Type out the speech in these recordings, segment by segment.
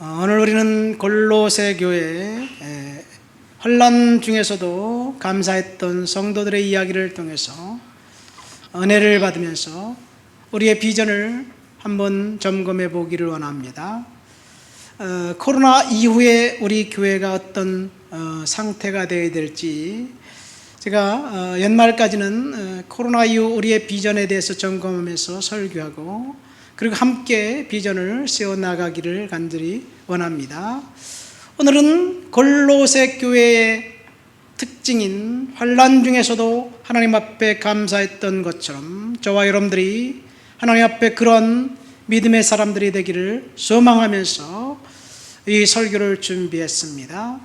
오늘 우리는 골로새 교회 혼란 중에서도 감사했던 성도들의 이야기를 통해서 은혜를 받으면서 우리의 비전을 한번 점검해 보기를 원합니다. 코로나 이후에 우리 교회가 어떤 상태가 되어야 될지, 제가 연말까지는 코로나 이후 우리의 비전에 대해서 점검하면서 설교하고, 그리고 함께 비전을 세워나가기를 간절히 원합니다. 오늘은 골로새 교회의 특징인 환난 중에서도 하나님 앞에 감사했던 것처럼 저와 여러분들이 하나님 앞에 그런 믿음의 사람들이 되기를 소망하면서 이 설교를 준비했습니다.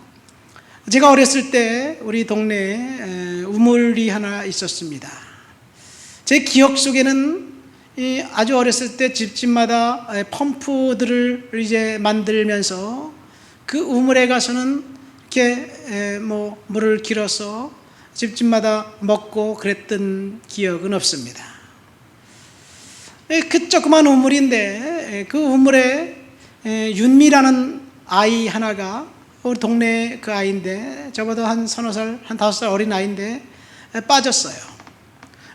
제가 어렸을 때 우리 동네에 우물이 하나 있었습니다. 제 기억 속에는 아주 어렸을 때 집집마다 펌프들을 이제 만들면서 그 우물에 가서는 이렇게 물을 길어서 집집마다 먹고 그랬던 기억은 없습니다. 그 조그만 우물인데 그 우물에 윤미라는 아이 하나가, 우리 동네 그 아이인데 저보다 한 서너 살, 한 5살 어린 아이인데 빠졌어요.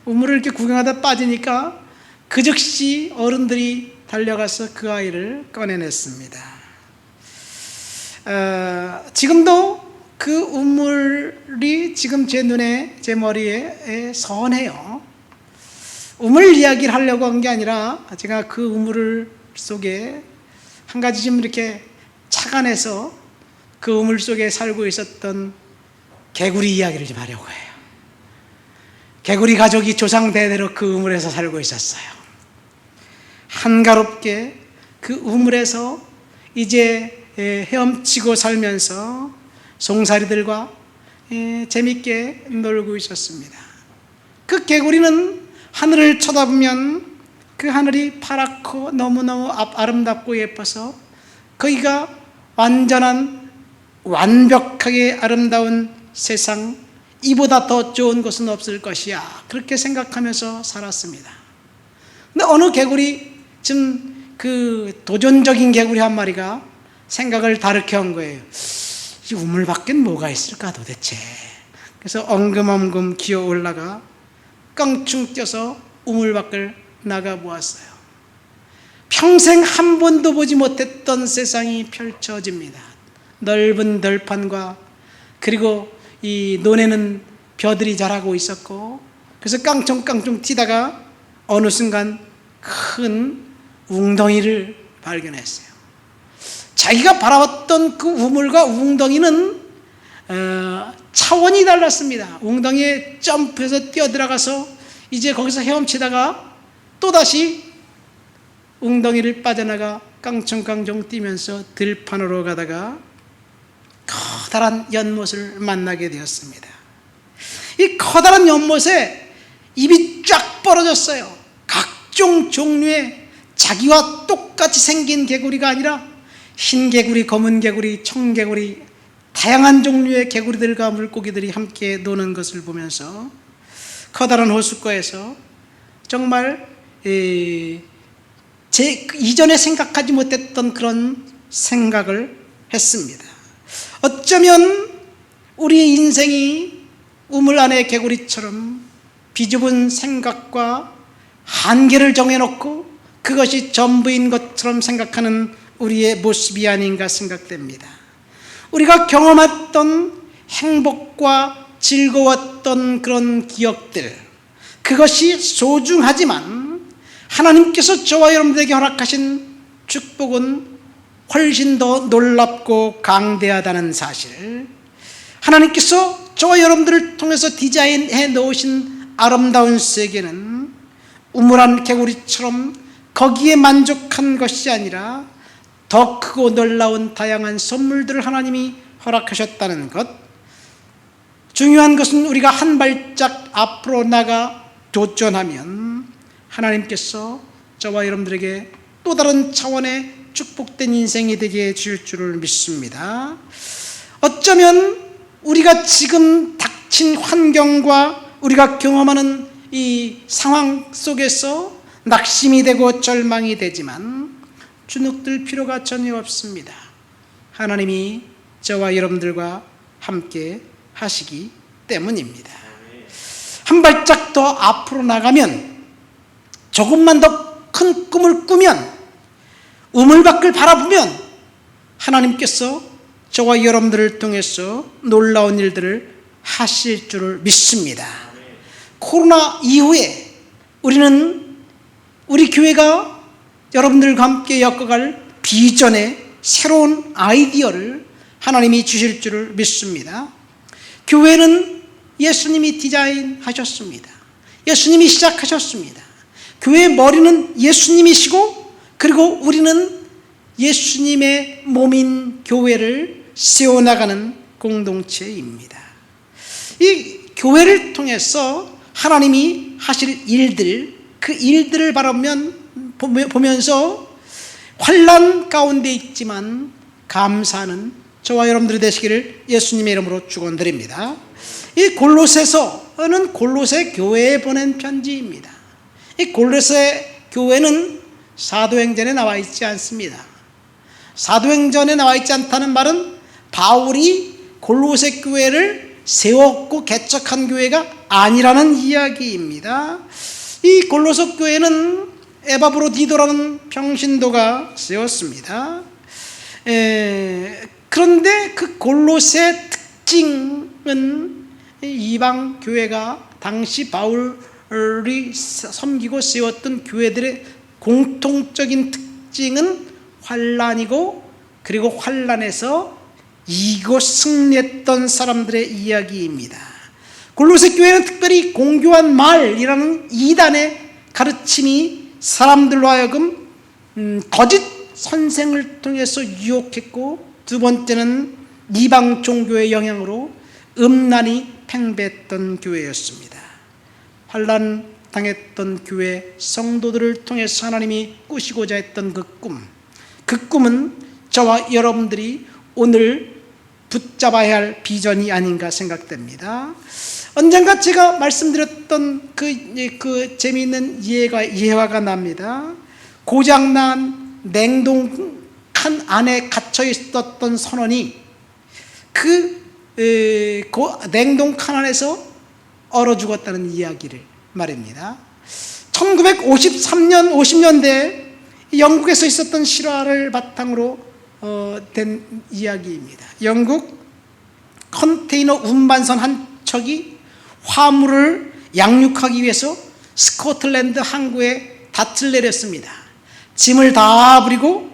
우물을 이렇게 구경하다 빠지니까 그 즉시 어른들이 달려가서 그 아이를 꺼내냈습니다. 지금도 그 우물이 지금 제 눈에, 제 머리에 선해요. 우물 이야기를 하려고 한 게 아니라 제가 그 우물 속에 한 가지 좀 이렇게 착안해서 그 우물 속에 살고 있었던 개구리 이야기를 좀 하려고 해요. 개구리 가족이 조상 대대로 그 우물에서 살고 있었어요. 한가롭게 그 우물에서 이제 헤엄치고 살면서 송사리들과 재밌게 놀고 있었습니다. 그 개구리는 하늘을 쳐다보면 그 하늘이 파랗고 너무너무 아름답고 예뻐서 거기가 완벽하게 아름다운 세상, 이보다 더 좋은 곳은 없을 것이야, 그렇게 생각하면서 살았습니다. 근데 어느 개구리, 좀 그 도전적인 개구리 한 마리가 생각을 다르게 한 거예요. 이 우물 밖엔 뭐가 있을까 도대체. 그래서 엉금엉금 기어 올라가 껑충 뛰어서 우물 밖을 나가 보았어요. 평생 한 번도 보지 못했던 세상이 펼쳐집니다. 넓은 들판과, 그리고 이 논에는 벼들이 자라고 있었고, 그래서 깡총깡총 뛰다가 어느 순간 큰 웅덩이를 발견했어요. 자기가 바라봤던 그 우물과 웅덩이는 차원이 달랐습니다. 웅덩이에 점프해서 뛰어들어가서 이제 거기서 헤엄치다가 또다시 웅덩이를 빠져나가 깡총깡총 뛰면서 들판으로 가다가 커다란 연못을 만나게 되었습니다. 이 커다란 연못에 입이 쫙 벌어졌어요. 각종 종류의 자기와 똑같이 생긴 개구리가 아니라 흰 개구리, 검은 개구리, 청개구리, 다양한 종류의 개구리들과 물고기들이 함께 노는 것을 보면서 커다란 호숫가에서 정말 제 이전에 생각하지 못했던 그런 생각을 했습니다. 어쩌면 우리의 인생이 우물 안의 개구리처럼 비좁은 생각과 한계를 정해놓고 그것이 전부인 것처럼 생각하는 우리의 모습이 아닌가 생각됩니다. 우리가 경험했던 행복과 즐거웠던 그런 기억들, 그것이 소중하지만 하나님께서 저와 여러분들에게 허락하신 축복은 훨씬 더 놀랍고 강대하다는 사실, 하나님께서 저와 여러분들을 통해서 디자인해 놓으신 아름다운 세계는 우물안 개구리처럼 거기에 만족한 것이 아니라 더 크고 놀라운 다양한 선물들을 하나님이 허락하셨다는 것, 중요한 것은 우리가 한 발짝 앞으로 나가 도전하면 하나님께서 저와 여러분들에게 또 다른 차원의 축복된 인생이 되게 해줄 줄을 믿습니다. 어쩌면 우리가 지금 닥친 환경과 우리가 경험하는 이 상황 속에서 낙심이 되고 절망이 되지만 주눅들 필요가 전혀 없습니다. 하나님이 저와 여러분들과 함께 하시기 때문입니다. 한 발짝 더 앞으로 나가면, 조금만 더 큰 꿈을 꾸면, 우물 밖을 바라보면 하나님께서 저와 여러분들을 통해서 놀라운 일들을 하실 줄을 믿습니다. 코로나 이후에 우리는 우리 교회가 여러분들과 함께 엮어갈 비전의 새로운 아이디어를 하나님이 주실 줄을 믿습니다. 교회는 예수님이 디자인하셨습니다. 예수님이 시작하셨습니다. 교회의 머리는 예수님이시고, 그리고 우리는 예수님의 몸인 교회를 세워나가는 공동체입니다. 이 교회를 통해서 하나님이 하실 일들, 그 일들을 보면서 환난 가운데 있지만 감사하는 저와 여러분들이 되시기를 예수님의 이름으로 축원드립니다. 이 골로새서는 골로새 교회에 보낸 편지입니다. 이 골로새 교회는 사도행전에 나와 있지 않습니다. 사도행전에 나와 있지 않다는 말은 바울이 골로새 교회를 세웠고 개척한 교회가 아니라는 이야기입니다. 이 골로새 교회는 에바브로디도라는 평신도가 세웠습니다. 그런데 그 골로새 특징은 이방 교회가 당시 바울이 섬기고 세웠던 교회들의 공통적인 특징은 환난이고, 그리고 환난에서 이기고 승리했던 사람들의 이야기입니다. 골로새 교회는 특별히 공교한 말이라는 이단의 가르침이 사람들로 하여금 거짓 선생을 통해서 유혹했고, 두 번째는 이방 종교의 영향으로 음란이 팽배했던 교회였습니다. 환난 당했던 교회 성도들을 통해서 하나님이 꾸시고자 했던 그 꿈은 저와 여러분들이 오늘 붙잡아야 할 비전이 아닌가 생각됩니다. 언젠가 제가 말씀드렸던 그 재미있는 예화가 납니다. 고장난 냉동칸 안에 갇혀 있었던 선원이 그 냉동칸 안에서 얼어 죽었다는 이야기를 말입니다. 1953년 50년대 영국에서 있었던 실화를 바탕으로 된 이야기입니다. 영국 컨테이너 운반선 한 척이 화물을 양육하기 위해서 스코틀랜드 항구에 닻을 내렸습니다. 짐을 다 부리고,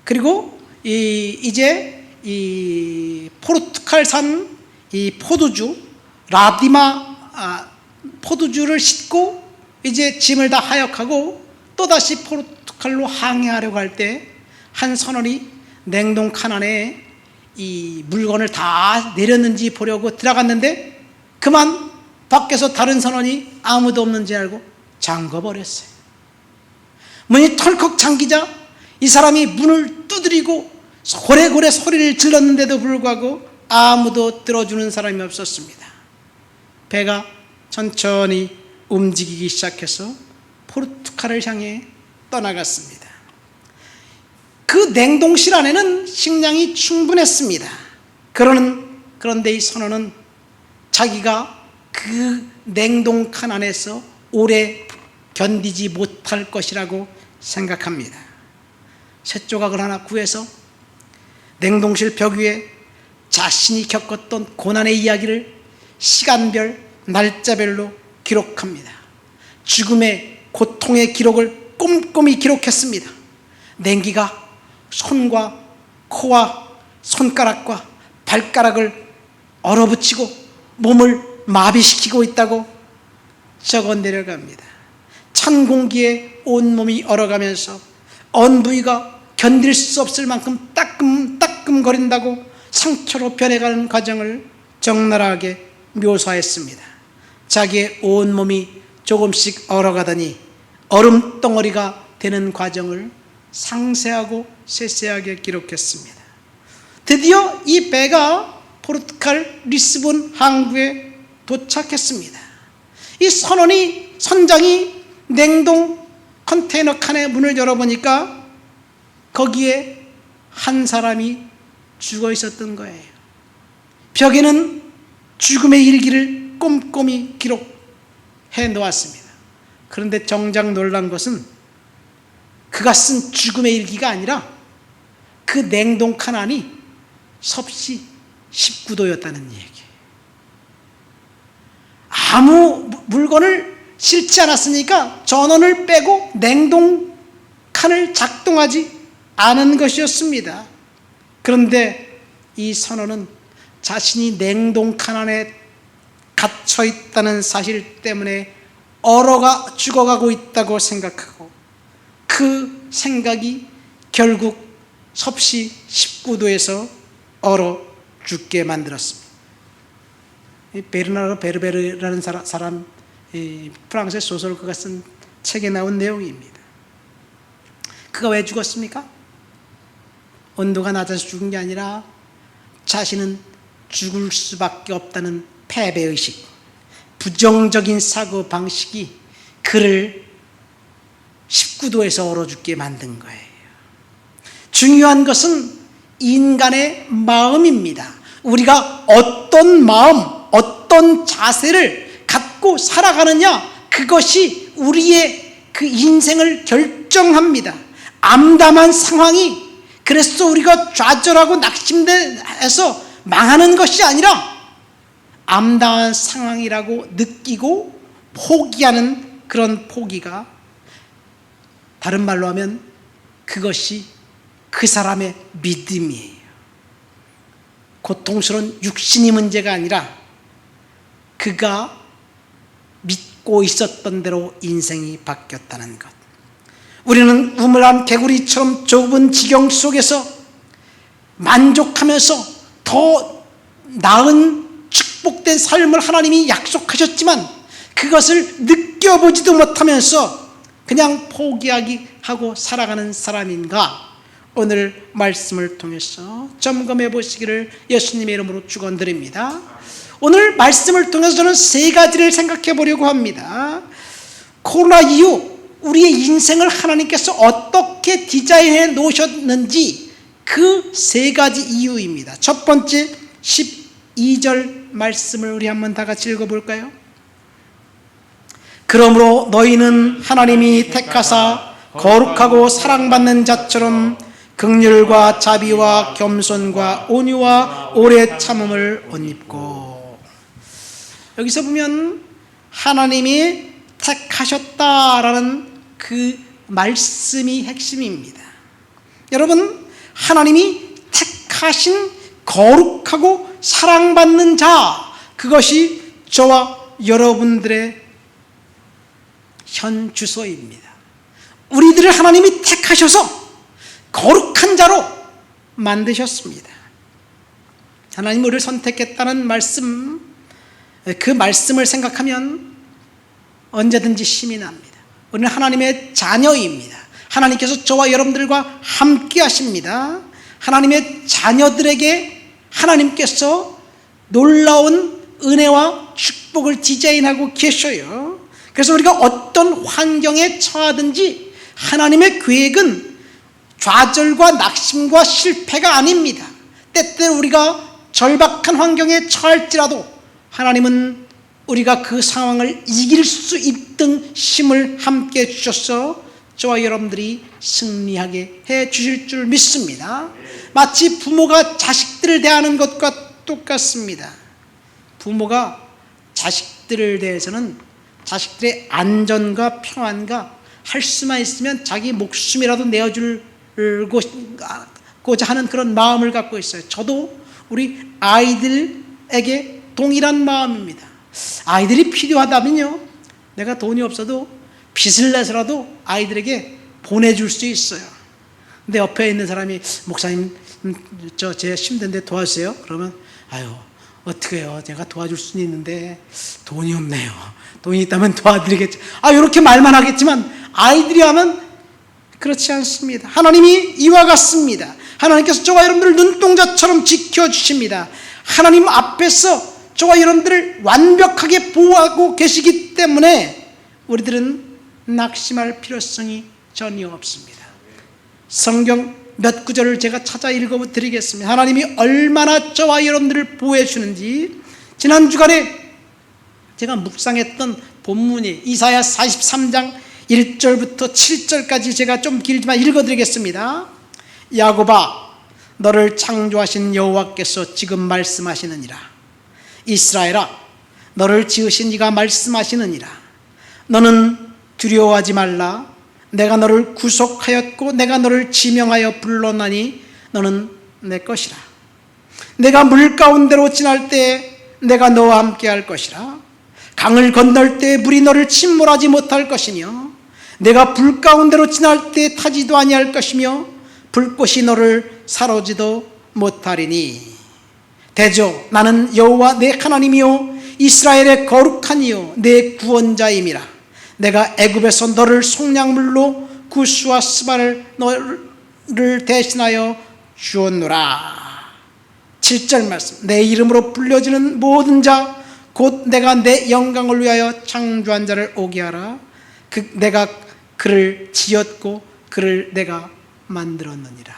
그리고 이제 이 포르투갈산 이 포도주 라디마 포도주를 싣고 이제 짐을 다 하역하고 또다시 포르투갈로 항해하려고 할 때 한 선원이 냉동칸 안에 이 물건을 다 내렸는지 보려고 들어갔는데 그만 밖에서 다른 선원이 아무도 없는지 알고 잠궈버렸어요. 문이 털컥 잠기자 이 사람이 문을 두드리고 고래고래 소리를 질렀는데도 불구하고 아무도 들어주는 사람이 없었습니다. 배가 천천히 움직이기 시작해서 포르투갈을 향해 떠나갔습니다. 그 냉동실 안에는 식량이 충분했습니다. 그런데 이 선원은 자기가 그 냉동칸 안에서 오래 견디지 못할 것이라고 생각합니다. 쇳조각을 하나 구해서 냉동실 벽 위에 자신이 겪었던 고난의 이야기를 시간별, 날짜별로 기록합니다. 죽음의 고통의 기록을 꼼꼼히 기록했습니다. 냉기가 손과 코와 손가락과 발가락을 얼어붙이고 몸을 마비시키고 있다고 적어 내려갑니다. 찬 공기에 온몸이 얼어가면서 언 부위가 견딜 수 없을 만큼 따끔따끔거린다고 상처로 변해가는 과정을 적나라하게 묘사했습니다. 자기의 온몸이 조금씩 얼어가더니 얼음 덩어리가 되는 과정을 상세하고 세세하게 기록했습니다. 드디어 이 배가 포르투갈 리스본 항구에 도착했습니다. 이 선장이 냉동 컨테이너 칸의 문을 열어보니까 거기에 한 사람이 죽어 있었던 거예요. 벽에는 죽음의 일기를 꼼꼼히 기록해 놓았습니다. 그런데 정작 놀란 것은 그가 쓴 죽음의 일기가 아니라 그 냉동칸 안이 섭씨 19도였다는 얘기예요. 아무 물건을 싣지 않았으니까 전원을 빼고 냉동칸을 작동하지 않은 것이었습니다. 그런데 이 선원은 자신이 냉동칸 안에 갇혀 있다는 사실 때문에 얼어가 죽어가고 있다고 생각하고 그 생각이 결국 섭씨 19도에서 얼어 죽게 만들었습니다. 베르나르 베르베르라는 사람, 프랑스의 소설가가 쓴 책에 나온 내용입니다. 그가 왜 죽었습니까? 온도가 낮아서 죽은 게 아니라 자신은 죽을 수밖에 없다는 패배의식, 부정적인 사고방식이 그를 19도에서 얼어 죽게 만든 거예요. 중요한 것은 인간의 마음입니다. 우리가 어떤 마음, 어떤 자세를 갖고 살아가느냐, 그것이 우리의 그 인생을 결정합니다. 암담한 상황이 그래서 우리가 좌절하고 낙심돼서 망하는 것이 아니라 암담한 상황이라고 느끼고 포기하는 그런 포기가, 다른 말로 하면 그것이 그 사람의 믿음이에요. 고통스러운 육신이 문제가 아니라 그가 믿고 있었던 대로 인생이 바뀌었다는 것. 우리는 우물한 개구리처럼 좁은 지경 속에서 만족하면서 더 나은 축복된 삶을 하나님이 약속하셨지만 그것을 느껴보지도 못하면서 그냥 포기하고 살아가는 사람인가? 오늘 말씀을 통해서 점검해 보시기를 예수님의 이름으로 축원드립니다. 오늘 말씀을 통해서 저는 세 가지를 생각해 보려고 합니다. 코로나 이후 우리의 인생을 하나님께서 어떻게 디자인해 놓으셨는지 그 세 가지 이유입니다. 첫 번째 12절 말씀을 우리 한번 다 같이 읽어볼까요? 그러므로 너희는 하나님이 택하사 거룩하고 사랑받는 자처럼 긍휼과 자비와 겸손과 온유와 오래 참음을 옷 입고. 여기서 보면 하나님이 택하셨다라는 그 말씀이 핵심입니다. 여러분, 하나님이 택하신 거룩하고 사랑받는 자, 그것이 저와 여러분들의 현 주소입니다. 우리들을 하나님이 택하셔서 거룩한 자로 만드셨습니다. 하나님 우리를 선택했다는 말씀, 그 말씀을 생각하면 언제든지 힘이 납니다. 우리는 하나님의 자녀입니다. 하나님께서 저와 여러분들과 함께 하십니다. 하나님의 자녀들에게 하나님께서 놀라운 은혜와 축복을 디자인하고 계셔요. 그래서 우리가 어떤 환경에 처하든지 하나님의 계획은 좌절과 낙심과 실패가 아닙니다. 때때로 우리가 절박한 환경에 처할지라도 하나님은 우리가 그 상황을 이길 수 있던 힘을 함께 주셔서 저와 여러분들이 승리하게 해 주실 줄 믿습니다. 마치 부모가 자식들을 대하는 것과 똑같습니다. 부모가 자식들을 대해서는 자식들의 안전과 평안과 할 수만 있으면 자기 목숨이라도 내어주고자 하는 그런 마음을 갖고 있어요. 저도 우리 아이들에게 동일한 마음입니다. 아이들이 필요하다면요, 내가 돈이 없어도 빚을 내서라도 아이들에게 보내줄 수 있어요. 근데 옆에 있는 사람이 목사님 제 힘든데 도와주세요. 그러면 아유 어떻게 해요? 제가 도와줄 수는 있는데 돈이 없네요. 돈이 있다면 도와드리겠죠. 이렇게 말만 하겠지만 아이들이 하면 그렇지 않습니다. 하나님이 이와 같습니다. 하나님께서 저와 여러분들을 눈동자처럼 지켜주십니다. 하나님 앞에서 저와 여러분들을 완벽하게 보호하고 계시기 때문에 우리들은 낙심할 필요성이 전혀 없습니다. 성경 몇 구절을 제가 찾아 읽어드리겠습니다. 하나님이 얼마나 저와 여러분들을 보호해 주는지 지난 주간에 제가 묵상했던 본문이 이사야 43장 1절부터 7절까지 제가 좀 길지만 읽어드리겠습니다. 야곱아, 너를 창조하신 여호와께서 지금 말씀하시느니라. 이스라엘아, 너를 지으신 이가 말씀하시느니라. 너는 두려워하지 말라. 내가 너를 구속하였고 내가 너를 지명하여 불렀나니 너는 내 것이라. 내가 물 가운데로 지날 때 내가 너와 함께 할 것이라. 강을 건널 때 물이 너를 침몰하지 못할 것이며 내가 불 가운데로 지날 때 타지도 아니할 것이며 불꽃이 너를 사로지도 못하리니 대저 나는 여호와 내 하나님이요 이스라엘의 거룩한 이요 내 구원자임이라. 내가 애굽에서 너를 속량물로 구스와 스바를 너를 대신하여 주었노라. 7절 말씀. 내 이름으로 불려지는 모든 자 곧 내가 내 영광을 위하여 창조한 자를 오게 하라. 내가 그를 지었고 그를 내가 만들었느니라.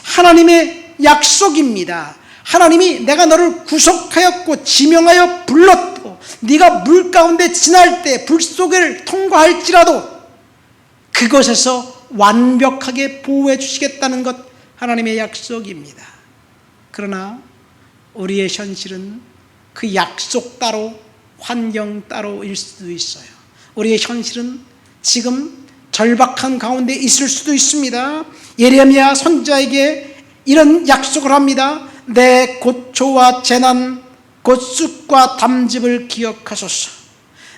하나님의 약속입니다. 하나님이 내가 너를 구속하였고 지명하여 불렀고 네가 물 가운데 지날 때 불 속을 통과할지라도 그것에서 완벽하게 보호해 주시겠다는 것 하나님의 약속입니다. 그러나 우리의 현실은 그 약속 따로 환경 따로일 수도 있어요. 우리의 현실은 지금 절박한 가운데 있을 수도 있습니다. 예레미야 선지자에게 이런 약속을 합니다. 내 고초와 재난 곧 쑥과 담즙을 기억하소서.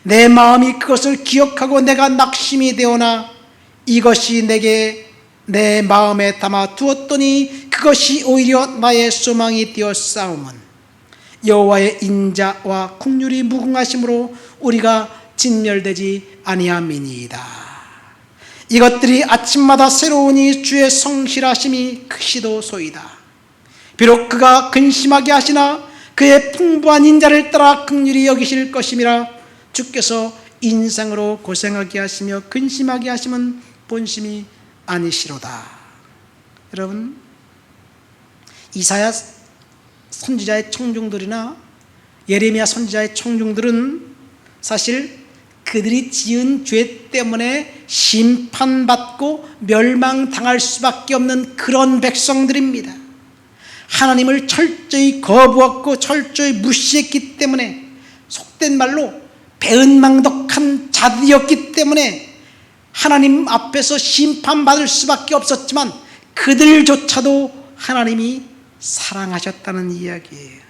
내 마음이 그것을 기억하고 내가 낙심이 되오나 이것이 내게 내 마음에 담아 두었더니 그것이 오히려 나의 소망이 되어 싸움은 여호와의 인자와 긍휼이 무궁하심으로 우리가 진멸되지 아니함이니이다. 이것들이 아침마다 새로우니 주의 성실하심이 크시도소이다. 비록 그가 근심하게 하시나 그의 풍부한 인자를 따라 긍휼히 여기실 것임이라. 주께서 인상으로 고생하게 하시며 근심하게 하심은 본심이 아니시로다. 여러분, 이사야 선지자의 청중들이나 예레미야 선지자의 청중들은 사실 그들이 지은 죄 때문에 심판받고 멸망당할 수밖에 없는 그런 백성들입니다. 하나님을 철저히 거부했고 철저히 무시했기 때문에 속된 말로 배은망덕한 자들이었기 때문에 하나님 앞에서 심판받을 수밖에 없었지만 그들조차도 하나님이 사랑하셨다는 이야기예요.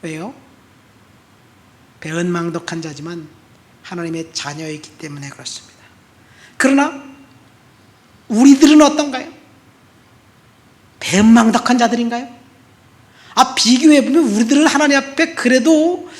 왜요? 배은망덕한 자지만 하나님의 자녀이기 때문에 그렇습니다. 그러나 우리들은 어떤가요? 배은망덕한 자들인가요? 비교해보면 우리들은 하나님 앞에 그래도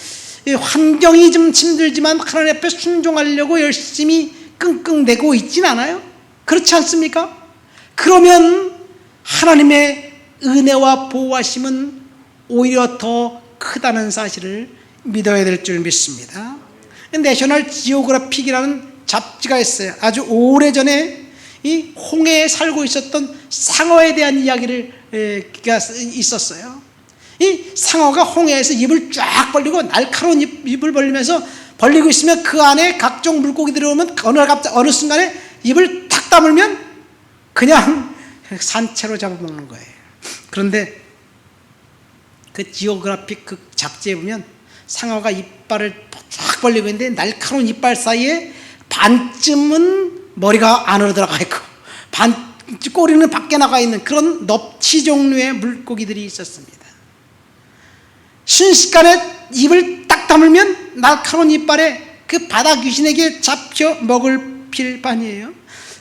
환경이 좀 힘들지만 하나님 앞에 순종하려고 열심히 끙끙대고 있진 않아요? 그렇지 않습니까? 그러면 하나님의 은혜와 보호하심은 오히려 더 크다는 사실을 믿어야 될 줄 믿습니다. 내셔널 지오그래픽이라는 잡지가 있어요. 아주 오래전에 이 홍해에 살고 있었던 상어에 대한 이야기가 있었어요. 이 상어가 홍해에서 입을 쫙 벌리고 날카로운 입을 벌리면서 벌리고 있으면 그 안에 각종 물고기들이 오면 어느 순간에 입을 탁 다물면 그냥 산채로 잡아먹는 거예요. 그런데 그 지오그래픽 그 잡지에 보면 상어가 이빨을 쫙 벌리고 있는데 날카로운 이빨 사이에 반쯤은 머리가 안으로 들어가 있고 꼬리는 밖에 나가 있는 그런 넙치 종류의 물고기들이 있었습니다. 순식간에 입을 딱 다물면 날카로운 이빨에 그 바다 귀신에게 잡혀 먹을 필판이에요.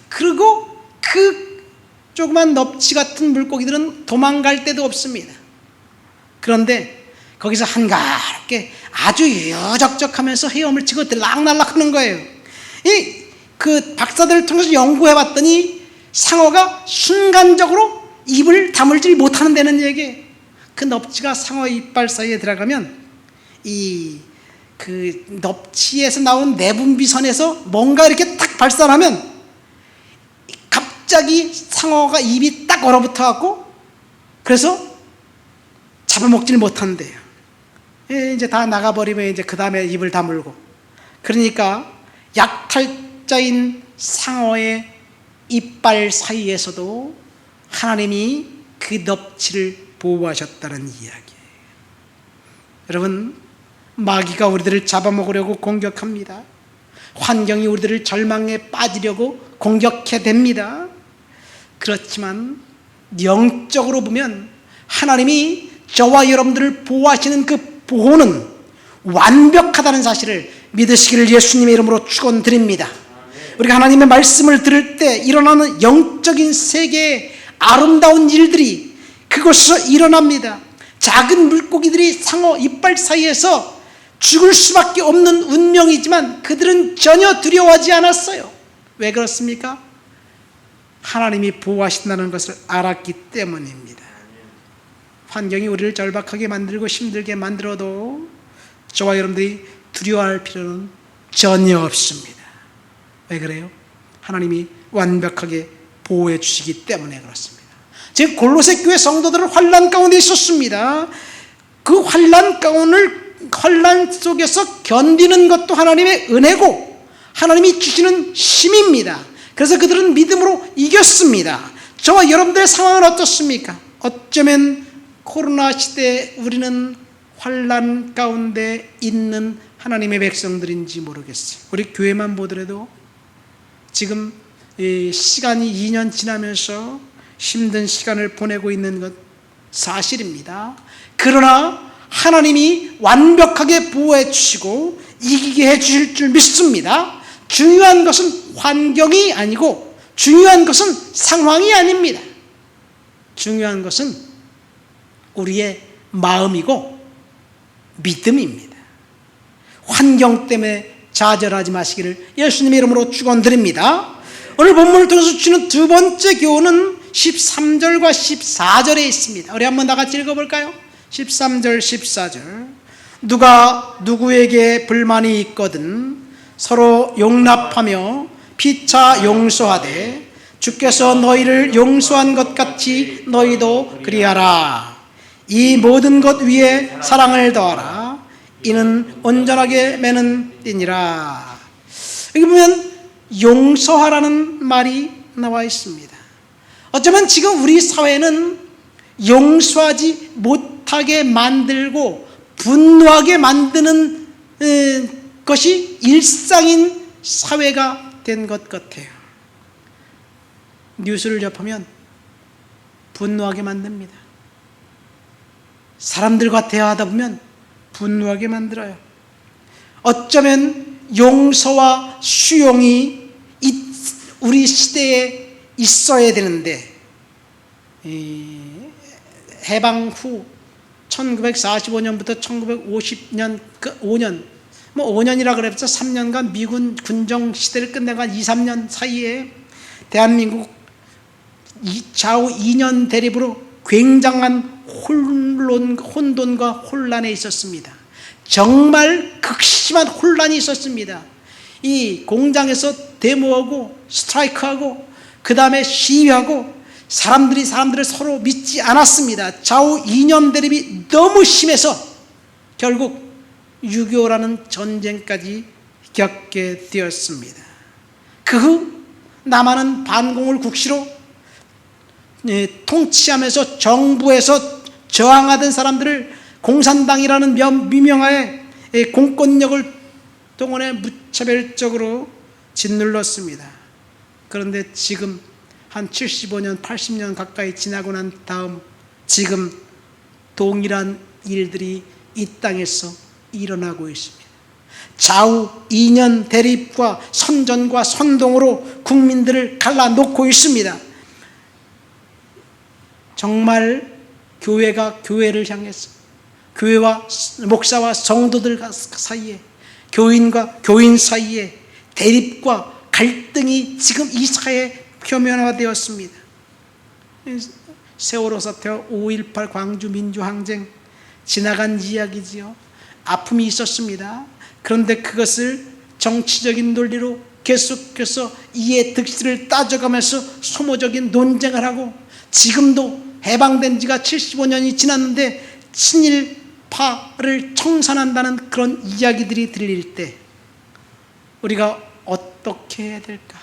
그리고 그 조그만 넙치 같은 물고기들은 도망갈 데도 없습니다. 그런데 거기서 한가롭게 아주 유적적하면서 헤엄을 치고 들락날락 하는 거예요. 그 박사들을 통해서 연구해 봤더니 상어가 순간적으로 입을 다물지 못하는 데는 얘기예요. 그 넙치가 상어 이빨 사이에 들어가면 그 넙치에서 나온 내분비선에서 뭔가 이렇게 탁 발산하면 갑자기 상어가 입이 딱 얼어붙어 갖고 그래서 잡아먹지를 못한대요. 이제 다 나가버리면 이제 그 다음에 입을 다물고, 그러니까 약탈자인 상어의 이빨 사이에서도 하나님이 그 넙치를 보호하셨다는 이야기예요. 여러분, 마귀가 우리들을 잡아먹으려고 공격합니다. 환경이 우리들을 절망에 빠지려고 공격해댑니다. 그렇지만 영적으로 보면 하나님이 저와 여러분들을 보호하시는 그 보호는 완벽하다는 사실을 믿으시기를 예수님의 이름으로 축원드립니다. 우리가 하나님의 말씀을 들을 때 일어나는 영적인 세계의 아름다운 일들이 그곳에서 일어납니다. 작은 물고기들이 상어 이빨 사이에서 죽을 수밖에 없는 운명이지만 그들은 전혀 두려워하지 않았어요. 왜 그렇습니까? 하나님이 보호하신다는 것을 알았기 때문입니다. 환경이 우리를 절박하게 만들고 힘들게 만들어도 저와 여러분들이 두려워할 필요는 전혀 없습니다. 왜 그래요? 하나님이 완벽하게 보호해 주시기 때문에 그렇습니다. 지금 골로새 교회 성도들은 환난 가운데 있었습니다. 그 환난 속에서 견디는 것도 하나님의 은혜고 하나님이 주시는 힘입니다. 그래서 그들은 믿음으로 이겼습니다. 저와 여러분들의 상황은 어떻습니까? 어쩌면 코로나 시대에 우리는 환난 가운데 있는 하나님의 백성들인지 모르겠어요. 우리 교회만 보더라도 지금 시간이 2년 지나면서 힘든 시간을 보내고 있는 것 사실입니다. 그러나 하나님이 완벽하게 보호해 주시고 이기게 해 주실 줄 믿습니다. 중요한 것은 환경이 아니고 중요한 것은 상황이 아닙니다. 중요한 것은 우리의 마음이고 믿음입니다. 환경 때문에 좌절하지 마시기를 예수님의 이름으로 축원드립니다. 오늘 본문을 통해서 주시는 두 번째 교훈은 13절과 14절에 있습니다. 우리 한번 다 같이 읽어볼까요? 13절 14절 누가 누구에게 불만이 있거든 서로 용납하며 피차 용서하되 주께서 너희를 용서한 것 같이 너희도 그리하라. 이 모든 것 위에 사랑을 더하라. 이는 온전하게 매는 띠니라. 여기 보면 용서하라는 말이 나와 있습니다. 어쩌면 지금 우리 사회는 용서하지 못하게 만들고 분노하게 만드는 것이 일상인 사회가 된 것 같아요. 뉴스를 접하면 분노하게 만듭니다. 사람들과 대화하다 보면 분노하게 만들어요. 어쩌면 용서와 수용이 우리 시대에 있어야 되는데 해방 후 1945년부터 1950년 5년 5년이라 그랬죠. 3년간 미군 군정 시대를 끝내고 한 2, 3년 사이에 대한민국 좌우 2년 대립으로 굉장한 혼돈과 혼란에 있었습니다. 정말 극심한 혼란이 있었습니다. 이 공장에서 데모하고 스트라이크하고 그 다음에 시위하고 사람들이 사람들을 서로 믿지 않았습니다. 좌우 이념 대립이 너무 심해서 결국 6.25라는 전쟁까지 겪게 되었습니다. 그 후 남한은 반공을 국시로 통치하면서 정부에서 저항하던 사람들을 공산당이라는 미명하에 공권력을 동원해 무차별적으로 짓눌렀습니다. 그런데 지금 한 75년, 80년 가까이 지나고 난 다음 지금 동일한 일들이 이 땅에서 일어나고 있습니다. 좌우 이념 대립과 선전과 선동으로 국민들을 갈라놓고 있습니다. 정말 교회가 교회를 향해서 교회와 목사와 성도들 사이에 교인과 교인 사이에 대립과 갈등이 지금 이 사회에 표면화되었습니다. 세월호 사태와 5.18 광주 민주항쟁 지나간 이야기지요. 아픔이 있었습니다. 그런데 그것을 정치적인 논리로 계속해서 이의 득실을 따져가면서 소모적인 논쟁을 하고, 지금도 해방된 지가 75년이 지났는데 친일파를 청산한다는 그런 이야기들이 들릴 때 우리가 어떻게 해야 될까?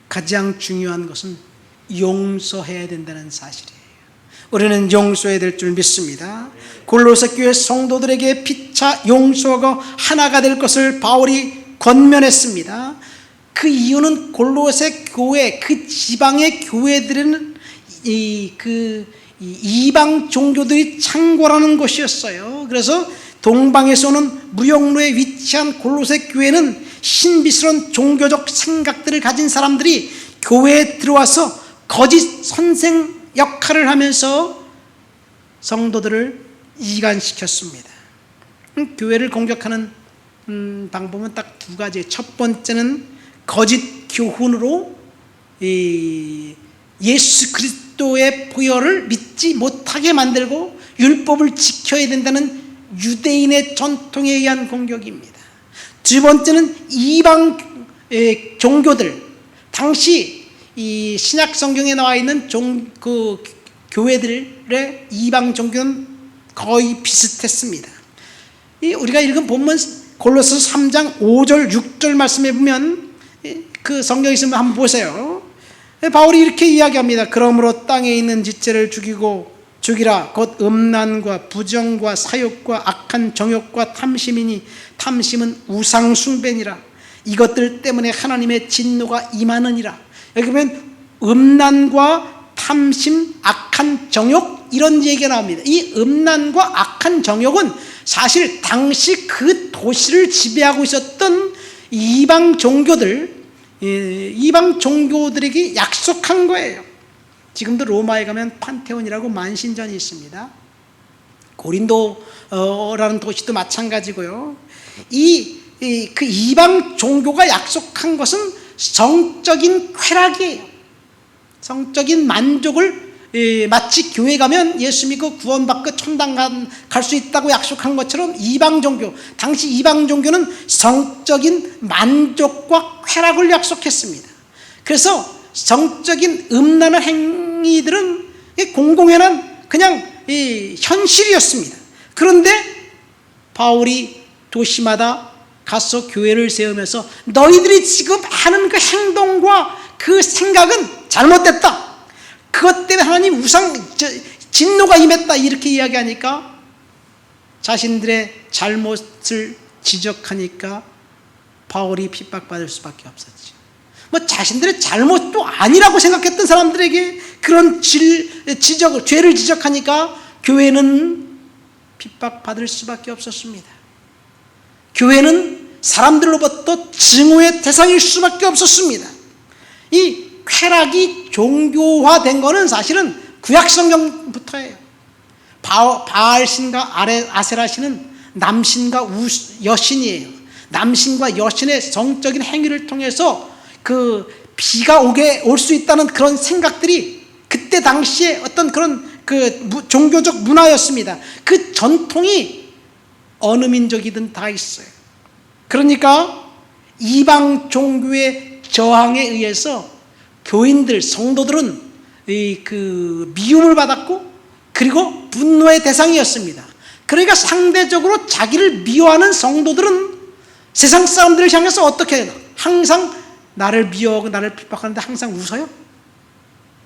가장 중요한 것은 용서해야 된다는 사실이에요. 우리는 용서해야 될 줄 믿습니다. 골로새 교회 성도들에게 피차 용서하고 하나가 될 것을 바울이 권면했습니다. 그 이유는 골로새 교회, 그 지방의 교회들은 이방 종교들이 창궐하는 곳이었어요. 그래서 동방에서는 무역로에 위치한 골로새 교회는 신비스러운 종교적 생각들을 가진 사람들이 교회에 들어와서 거짓 선생 역할을 하면서 성도들을 이간시켰습니다. 교회를 공격하는 방법은 딱 두 가지. 첫 번째는 거짓 교훈으로 예수 그리스도의 보혈을 믿지 못하게 만들고 율법을 지켜야 된다는 유대인의 전통에 의한 공격입니다. 두 번째는 이방 종교들, 당시 이 신약 성경에 나와 있는 교회들의 이방 종교는 거의 비슷했습니다. 우리가 읽은 본문 골로새 3장 5절 6절 말씀에 보면, 그 성경 있으면 한번 보세요. 바울이 이렇게 이야기합니다. 그러므로 땅에 있는 지체를 죽이라. 곧 음란과 부정과 사욕과 악한 정욕과 탐심이니 탐심은 우상 숭배니라. 이것들 때문에 하나님의 진노가 임하느니라. 여기 보면 음란과 탐심, 악한 정욕, 이런 얘기가 나옵니다. 이 음란과 악한 정욕은 사실 당시 그 도시를 지배하고 있었던 이방 종교들에게 약속한 거예요. 지금도 로마에 가면 판테온이라고 만신전이 있습니다. 고린도라는 도시도 마찬가지고요. 그 이방 종교가 약속한 것은 성적인 쾌락이에요. 성적인 만족을, 마치 교회 가면 예수 믿고 구원받고 천당 갈 수 있다고 약속한 것처럼 이방 종교, 당시 이방 종교는 성적인 만족과 쾌락을 약속했습니다. 그래서 성적인 음란한 행위들은 공공연한 그냥 현실이었습니다. 그런데 바울이 도시마다 가서 교회를 세우면서 너희들이 지금 하는 그 행동과 그 생각은 잘못됐다. 그것 때문에 하나님 진노가 임했다. 이렇게 이야기하니까 자신들의 잘못을 지적하니까 바울이 핍박받을 수밖에 없었지. 자신들의 잘못도 아니라고 생각했던 사람들에게 그런 죄를 지적하니까 교회는 핍박받을 수밖에 없었습니다. 교회는 사람들로부터 증오의 대상일 수밖에 없었습니다. 이 쾌락이 종교화된 것은 사실은 구약성경부터예요. 바알신과 아세라신은 남신과 여신이에요. 남신과 여신의 성적인 행위를 통해서 그 비가 올 수 있다는 그런 생각들이 그때 당시에 어떤 그런 종교적 문화였습니다. 그 전통이 어느 민족이든 다 있어요. 그러니까 이방 종교의 저항에 의해서 교인들, 성도들은 미움을 받았고, 그리고 분노의 대상이었습니다. 그러니까 상대적으로 자기를 미워하는 성도들은 세상 사람들을 향해서 어떻게 해요? 항상 나를 미워하고 나를 핍박하는데 항상 웃어요?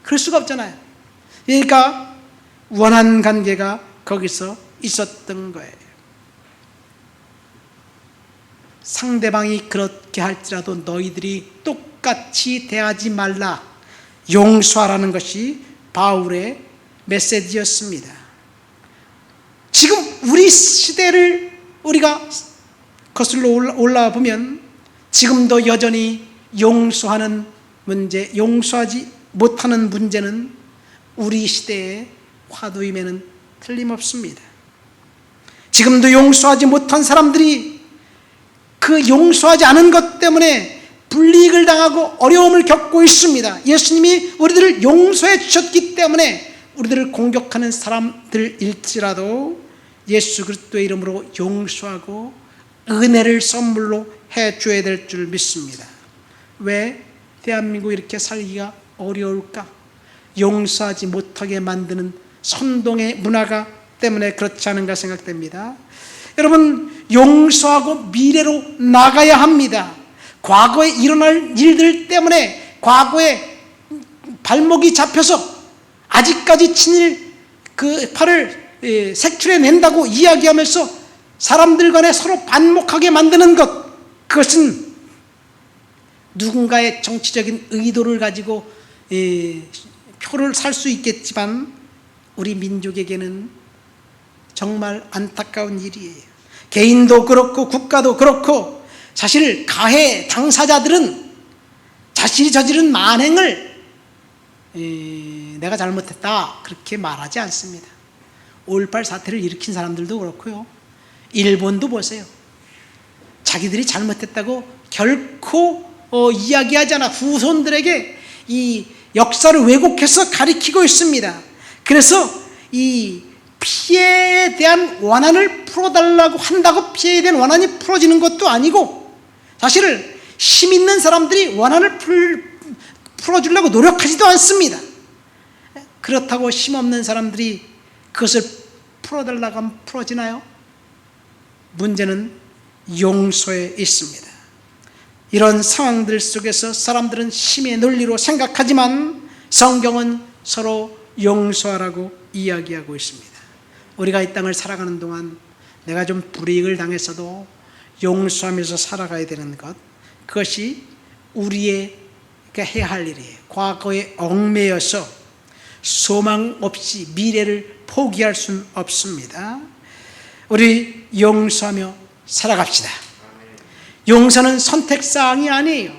그럴 수가 없잖아요. 그러니까 원한 관계가 거기서 있었던 거예요. 상대방이 그렇게 할지라도 너희들이 똑같이 대하지 말라, 용서하라는 것이 바울의 메시지였습니다. 지금 우리 시대를 우리가 거슬러 올라와 보면 지금도 여전히 용서하는 문제, 용서하지 못하는 문제는 우리 시대의 화두임에는 틀림없습니다. 지금도 용서하지 못한 사람들이 그 용서하지 않은 것 때문에 불이익을 당하고 어려움을 겪고 있습니다. 예수님이 우리들을 용서해 주셨기 때문에 우리들을 공격하는 사람들일지라도 예수 그리스도의 이름으로 용서하고 은혜를 선물로 해줘야 될 줄 믿습니다. 왜 대한민국이 이렇게 살기가 어려울까? 용서하지 못하게 만드는 선동의 문화가 때문에 그렇지 않은가 생각됩니다. 여러분, 용서하고 미래로 나가야 합니다. 과거에 일어날 일들 때문에 과거에 발목이 잡혀서 아직까지 친일 그 팔을 색출해낸다고 이야기하면서 사람들 간에 서로 반목하게 만드는 것, 그것은 누군가의 정치적인 의도를 가지고 표를 살 수 있겠지만 우리 민족에게는 정말 안타까운 일이에요. 개인도 그렇고 국가도 그렇고 사실 가해 당사자들은 자신이 저지른 만행을 내가 잘못했다 그렇게 말하지 않습니다. 5.18 사태를 일으킨 사람들도 그렇고요. 일본도 보세요. 자기들이 잘못했다고 결코 이야기하지 않아 후손들에게 이 역사를 왜곡해서 가리키고 있습니다. 그래서 이 피해에 대한 원한을 풀어달라고 한다고 피해에 대한 원한이 풀어지는 것도 아니고 사실 힘 있는 사람들이 원한을 풀어주려고 노력하지도 않습니다. 그렇다고 힘 없는 사람들이 그것을 풀어달라고 하면 풀어지나요? 문제는 용서에 있습니다. 이런 상황들 속에서 사람들은 힘의 논리로 생각하지만 성경은 서로 용서하라고 이야기하고 있습니다. 우리가 이 땅을 살아가는 동안 내가 좀 불이익을 당했어도 용서하면서 살아가야 되는 것, 그것이 우리의 해야 할 일이에요. 과거에 얽매여서 소망 없이 미래를 포기할 수는 없습니다. 우리 용서하며 살아갑시다. 용서는 선택사항이 아니에요.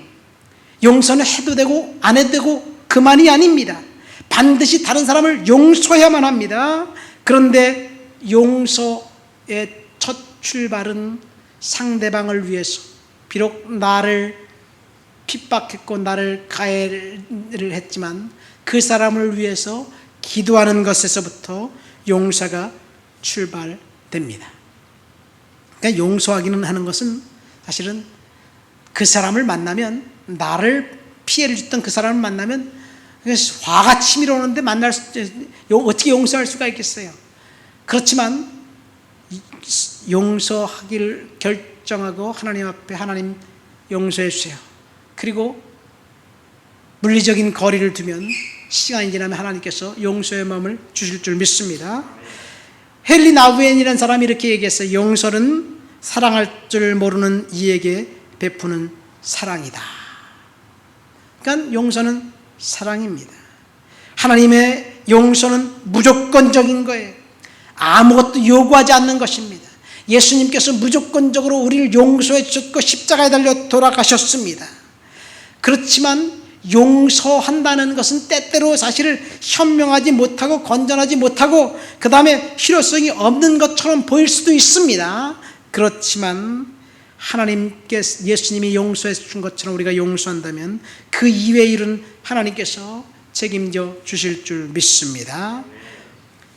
용서는 해도 되고 안 해도 되고 그만이 아닙니다. 반드시 다른 사람을 용서해야만 합니다. 그런데 용서의 첫 출발은 상대방을 위해서, 비록 나를 핍박했고 나를 가해를 했지만 그 사람을 위해서 기도하는 것에서부터 용서가 출발됩니다. 그러니까 용서하기는 하는 것은 사실은 그 사람을 만나면, 나를 피해를 줬던 그 사람을 만나면 화가 치밀어 오는데 어떻게 용서할 수가 있겠어요? 그렇지만 용서하기를 결정하고 하나님 앞에, 하나님 용서해 주세요. 그리고 물리적인 거리를 두면 시간이 지나면 하나님께서 용서의 마음을 주실 줄 믿습니다. 헨리 나우엔이라는 사람이 이렇게 얘기했어요. 용서는 사랑할 줄 모르는 이에게 베푸는 사랑이다. 그러니까 용서는 사랑입니다. 하나님의 용서는 무조건적인 거예요. 아무것도 요구하지 않는 것입니다. 예수님께서 무조건적으로 우리를 용서해 주셨고 십자가에 달려 돌아가셨습니다. 그렇지만 용서한다는 것은 때때로 사실 현명하지 못하고 건전하지 못하고 그 다음에 실효성이 없는 것처럼 보일 수도 있습니다. 그렇지만 하나님께서, 예수님이 용서해 준 것처럼 우리가 용서한다면 그 이외의 일은 하나님께서 책임져 주실 줄 믿습니다.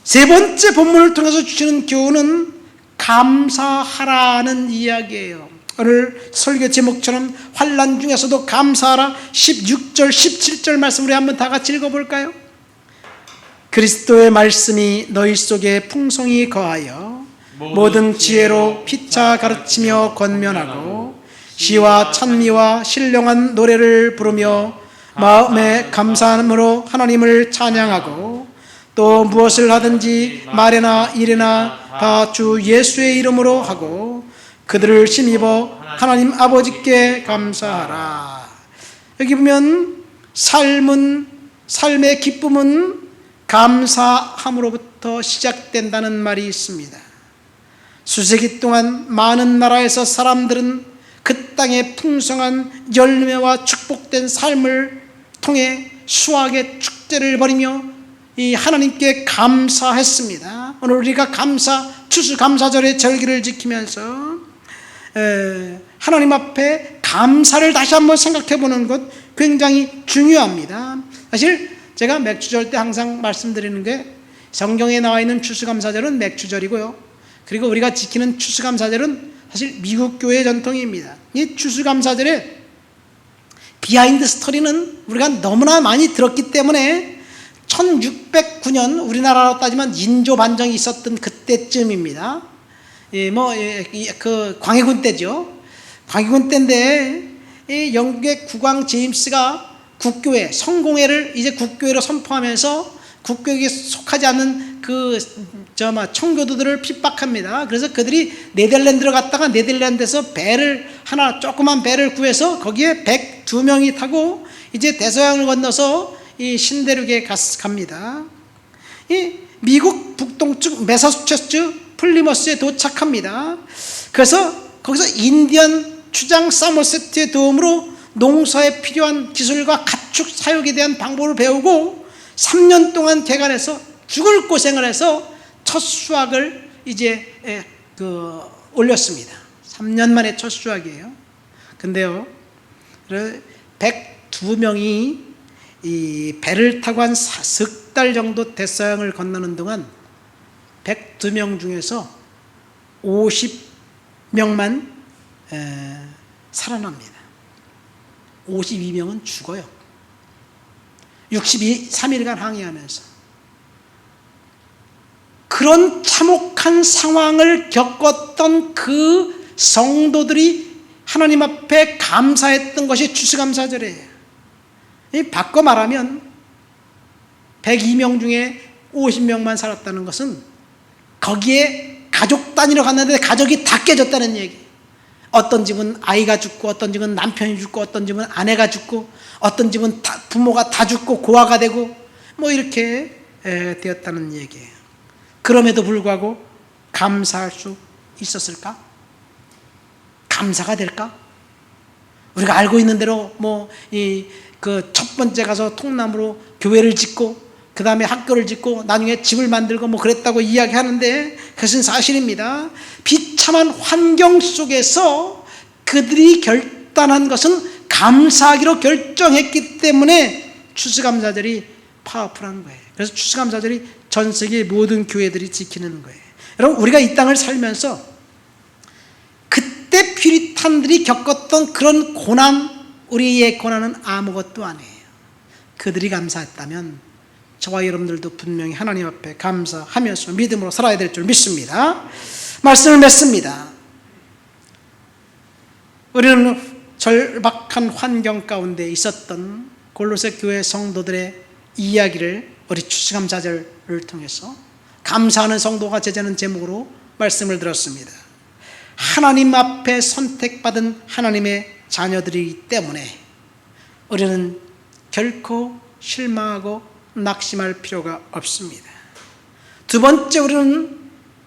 세 번째 본문을 통해서 주시는 교훈은 감사하라는 이야기예요. 오늘 설교 제목처럼 환난 중에서도 감사하라 16절 17절 말씀 우리 한번 다 같이 읽어볼까요? 그리스도의 말씀이 너희 속에 풍성히 거하여 모든 지혜로 피차 가르치며 권면하고 시와 찬미와 신령한 노래를 부르며 마음에 감사함으로 하나님을 찬양하고 또 무엇을 하든지 말이나 일이나 다 주 예수의 이름으로 하고 그들을 힘입어 하나님 아버지께 감사하라. 여기 보면 삶의 기쁨은 감사함으로부터 시작된다는 말이 있습니다. 수세기 동안 많은 나라에서 사람들은 그 땅의 풍성한 열매와 축복된 삶을 통해 수확의 축제를 벌이며 이 하나님께 감사했습니다. 오늘 우리가 추수감사절의 절기를 지키면서 하나님 앞에 감사를 다시 한번 생각해 보는 것 굉장히 중요합니다. 사실 제가 맥주절 때 항상 말씀드리는 게 성경에 나와 있는 추수감사절은 맥주절이고요. 그리고 우리가 지키는 추수감사절은 사실 미국 교회의 전통입니다. 이 추수감사절에 비하인드 스토리는 우리가 너무나 많이 들었기 때문에 1609년 우리나라로 따지면 인조 반정이 있었던 그때쯤입니다. 그 광해군 때죠. 광해군 때인데 영국의 국왕 제임스가 국교회, 성공회를 이제 국교회로 선포하면서 국교회에 속하지 않는 청교도들을 핍박합니다. 그래서 그들이 네덜란드로 갔다가 네덜란드에서 배를 하나 조그만 배를 구해서 거기에 102명이 타고 이제 대서양을 건너서 이 신대륙에 갑니다. 이 미국 북동쪽 매사추세츠 플리머스에 도착합니다. 그래서 거기서 인디언 추장 사머세트의 도움으로 농사에 필요한 기술과 가축 사육에 대한 방법을 배우고 3년 동안 개간해서 죽을 고생을 해서 첫 수확을 이제 올렸습니다. 3년 만에 첫 수확이에요. 근데요, 102명이 이 배를 타고 한 석 달 정도 대서양을 건너는 동안 102명 중에서 50명만 살아납니다. 52명은 죽어요. 3일간 항해하면서. 그런 참혹한 상황을 겪었던 그 성도들이 하나님 앞에 감사했던 것이 추수감사절이에요. 바꿔 말하면 102명 중에 50명만 살았다는 것은 거기에 가족 단위로 갔는데 가족이 다 깨졌다는 얘기. 어떤 집은 아이가 죽고, 어떤 집은 남편이 죽고, 어떤 집은 아내가 죽고, 어떤 집은 부모가 다 죽고 고아가 되고 이렇게 되었다는 얘기예요. 그럼에도 불구하고 감사할 수 있었을까? 감사가 될까? 우리가 알고 있는 대로 첫 번째 가서 통나무로 교회를 짓고 그 다음에 학교를 짓고 나중에 집을 만들고 그랬다고 이야기하는데 그것은 사실입니다. 비참한 환경 속에서 그들이 결단한 것은 감사하기로 결정했기 때문에 추수감사절이 파워풀한 거예요. 그래서 추수감사절이 전 세계 모든 교회들이 지키는 거예요. 여러분, 우리가 이 땅을 살면서 그때 퓨리탄들이 겪었던 그런 고난, 우리의 고난은 아무것도 아니에요. 그들이 감사했다면 저와 여러분들도 분명히 하나님 앞에 감사하면서 믿음으로 살아야 될 줄 믿습니다. 말씀을 맺습니다. 우리는 절박한 환경 가운데 있었던 골로새 교회 성도들의 이야기를 우리 추수감사절을 통해서 감사하는 성도가 제자는 제목으로 말씀을 들었습니다. 하나님 앞에 선택받은 하나님의 자녀들이기 때문에 우리는 결코 실망하고 낙심할 필요가 없습니다. 두 번째, 우리는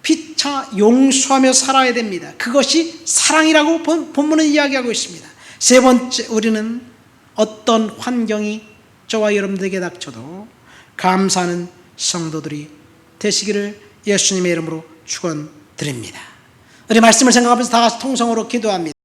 피차 용서하며 살아야 됩니다. 그것이 사랑이라고 본문은 이야기하고 있습니다. 세 번째, 우리는 어떤 환경이 저와 여러분들에게 닥쳐도 감사하는 성도들이 되시기를 예수님의 이름으로 축원드립니다. 우리 말씀을 생각하면서 다 같이 통성으로 기도합니다.